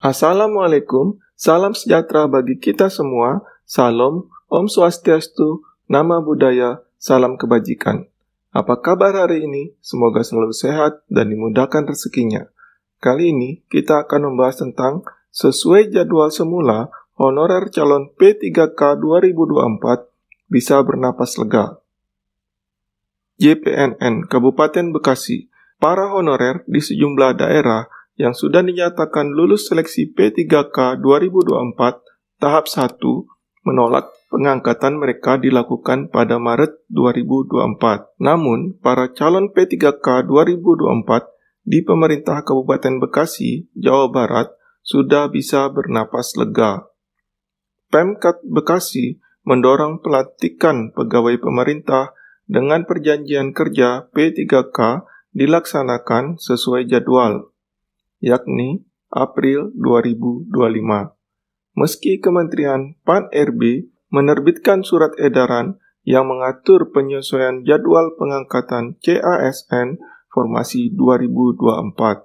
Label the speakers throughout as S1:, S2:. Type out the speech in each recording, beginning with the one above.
S1: Assalamualaikum, salam sejahtera bagi kita semua, salam, Om Swastiastu, Nama Budaya, salam kebajikan. Apa kabar hari ini? Semoga selalu sehat dan dimudahkan rezekinya. Kali ini kita akan membahas tentang sesuai jadwal semula, honorer calon P3K 2024 bisa bernapas lega. JPNN Kabupaten Bekasi, para honorer di sejumlah daerah yang sudah dinyatakan lulus seleksi P3K 2024 tahap 1 menolak pengangkatan mereka dilakukan pada Maret 2024. Namun, para calon P3K 2024 di pemerintah Kabupaten Bekasi, Jawa Barat sudah bisa bernapas lega. Pemkab Bekasi mendorong pelantikan pegawai pemerintah dengan perjanjian kerja P3K dilaksanakan sesuai jadwal, yakni April 2025. Meski Kementerian Pan-RB menerbitkan surat edaran yang mengatur penyesuaian jadwal pengangkatan CASN Formasi 2024.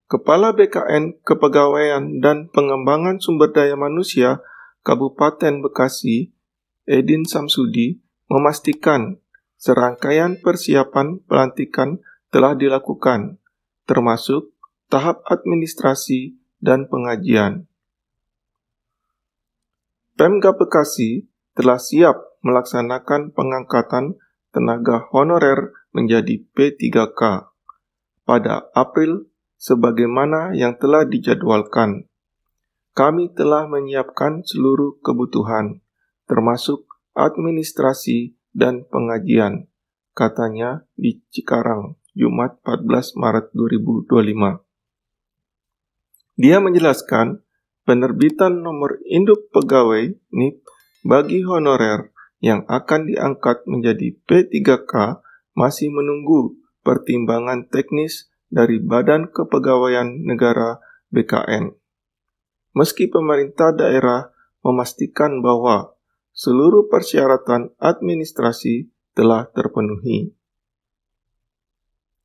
S1: Kepala BKN Kepegawaian dan Pengembangan Sumber Daya Manusia Kabupaten Bekasi, Edin Samsudi, memastikan serangkaian persiapan pelantikan telah dilakukan, termasuk tahap administrasi dan pengajian. Pemkab Bekasi telah siap melaksanakan pengangkatan tenaga honorer menjadi P3K pada April sebagaimana yang telah dijadwalkan. Kami telah menyiapkan seluruh kebutuhan, termasuk administrasi dan pengajian, katanya di Cikarang, Jumat 14 Maret 2025. Dia menjelaskan, penerbitan nomor induk pegawai NIP bagi honorer yang akan diangkat menjadi P3K masih menunggu pertimbangan teknis dari Badan Kepegawaian Negara BKN. Meski pemerintah daerah memastikan bahwa seluruh persyaratan administrasi telah terpenuhi.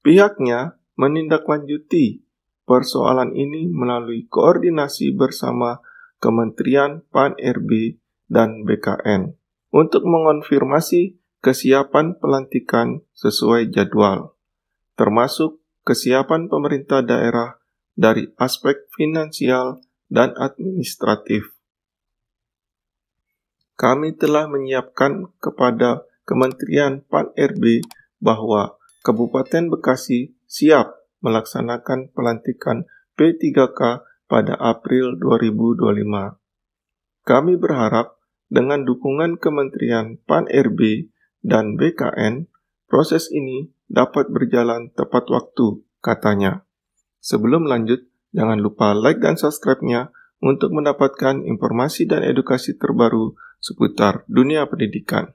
S1: Pihaknya menindaklanjuti persoalan ini melalui koordinasi bersama Kementerian Pan-RB dan BKN untuk mengonfirmasi kesiapan pelantikan sesuai jadwal, termasuk kesiapan pemerintah daerah dari aspek finansial dan administratif. Kami telah menyiapkan kepada Kementerian Pan-RB bahwa Kabupaten Bekasi siap melaksanakan pelantikan P3K pada April 2025. Kami berharap dengan dukungan Kementerian Pan-RB dan BKN, proses ini dapat berjalan tepat waktu, katanya. Sebelum lanjut, jangan lupa like dan subscribe-nya untuk mendapatkan informasi dan edukasi terbaru seputar dunia pendidikan.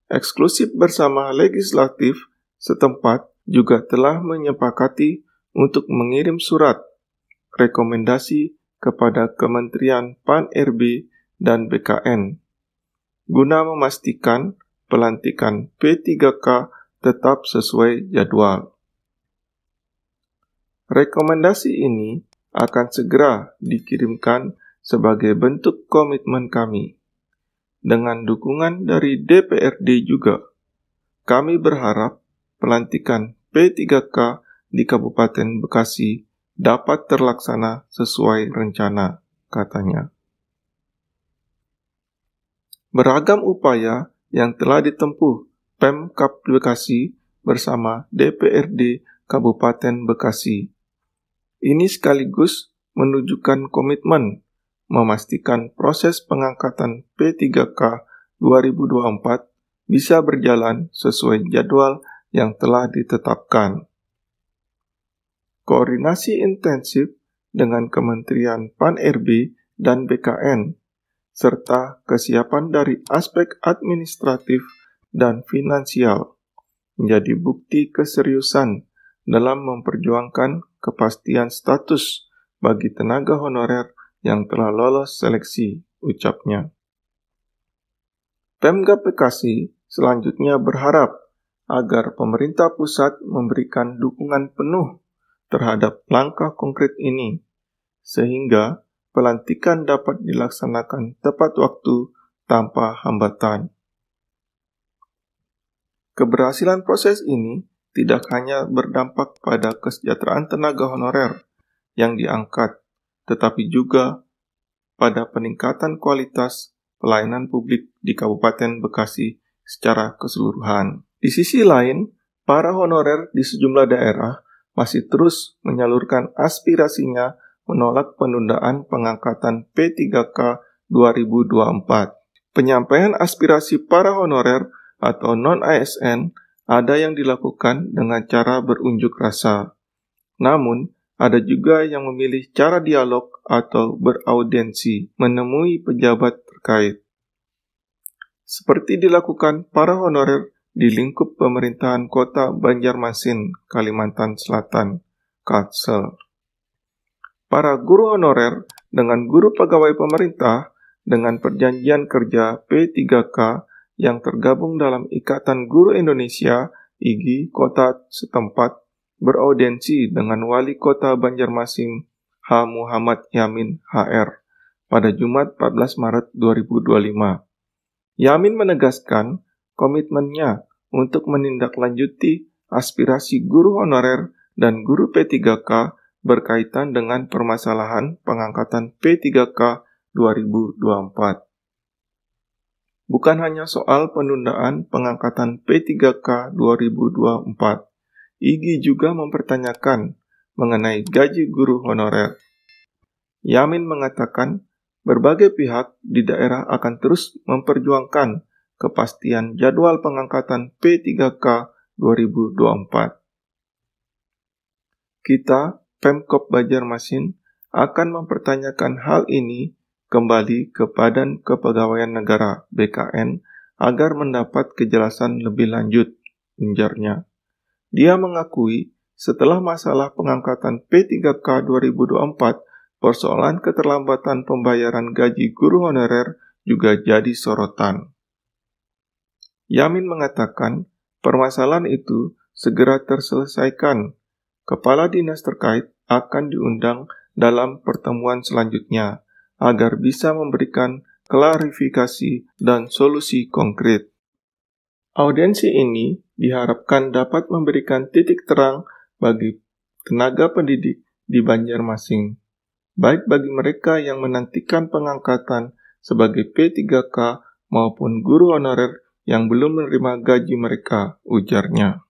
S1: Eksklusif bersama legislatif setempat juga telah menyepakati untuk mengirim surat rekomendasi kepada Kementerian Pan-RB dan BKN guna memastikan pelantikan P3K tetap sesuai jadwal. Rekomendasi ini akan segera dikirimkan sebagai bentuk komitmen kami. Dengan dukungan dari DPRD juga, kami berharap pelantikan P3K di Kabupaten Bekasi dapat terlaksana sesuai rencana, katanya. Beragam upaya yang telah ditempuh Pemkab Bekasi bersama DPRD Kabupaten Bekasi. Ini sekaligus menunjukkan komitmen memastikan proses pengangkatan P3K 2024 bisa berjalan sesuai jadwal yang telah ditetapkan. Koordinasi intensif dengan Kementerian Pan-RB dan BKN, serta kesiapan dari aspek administratif dan finansial, menjadi bukti keseriusan dalam memperjuangkan kepastian status bagi tenaga honorer yang telah lolos seleksi, ucapnya. Pemkab Bekasi selanjutnya berharap agar pemerintah pusat memberikan dukungan penuh terhadap langkah konkret ini, sehingga pelantikan dapat dilaksanakan tepat waktu tanpa hambatan. Keberhasilan proses ini tidak hanya berdampak pada kesejahteraan tenaga honorer yang diangkat, tetapi juga pada peningkatan kualitas pelayanan publik di Kabupaten Bekasi secara keseluruhan. Di sisi lain, para honorer di sejumlah daerah masih terus menyalurkan aspirasinya menolak penundaan pengangkatan P3K 2024. Penyampaian aspirasi para honorer atau non-ASN ada yang dilakukan dengan cara berunjuk rasa. Namun, ada juga yang memilih cara dialog atau beraudiensi menemui pejabat terkait. Seperti dilakukan para honorer di lingkup pemerintahan Kota Banjarmasin, Kalimantan Selatan, Kalsel. Para guru honorer dengan guru pegawai pemerintah dengan perjanjian kerja P3K yang tergabung dalam Ikatan Guru Indonesia, IGI, kota setempat, beraudiensi dengan Wali Kota Banjarmasin H. Muhammad Yamin HR pada Jumat 14 Maret 2025. Yamin menegaskan komitmennya untuk menindaklanjuti aspirasi guru honorer dan guru P3K berkaitan dengan permasalahan pengangkatan P3K 2024. Bukan hanya soal penundaan pengangkatan P3K 2024, IGI juga mempertanyakan mengenai gaji guru honorer. Yamin mengatakan berbagai pihak di daerah akan terus memperjuangkan kepastian jadwal pengangkatan P3K 2024. Kita, Pemkop Banjarmasin, akan mempertanyakan hal ini kembali ke Badan Kepegawaian Negara (BKN) agar mendapat kejelasan lebih lanjut, ujarnya. Dia mengakui setelah masalah pengangkatan P3K 2024, persoalan keterlambatan pembayaran gaji guru honorer juga jadi sorotan. Yamin mengatakan permasalahan itu segera terselesaikan. Kepala dinas terkait akan diundang dalam pertemuan selanjutnya agar bisa memberikan klarifikasi dan solusi konkret. Audiensi ini diharapkan dapat memberikan titik terang bagi tenaga pendidik di Banjarmasin, baik bagi mereka yang menantikan pengangkatan sebagai P3K maupun guru honorer yang belum menerima gaji mereka, ujarnya.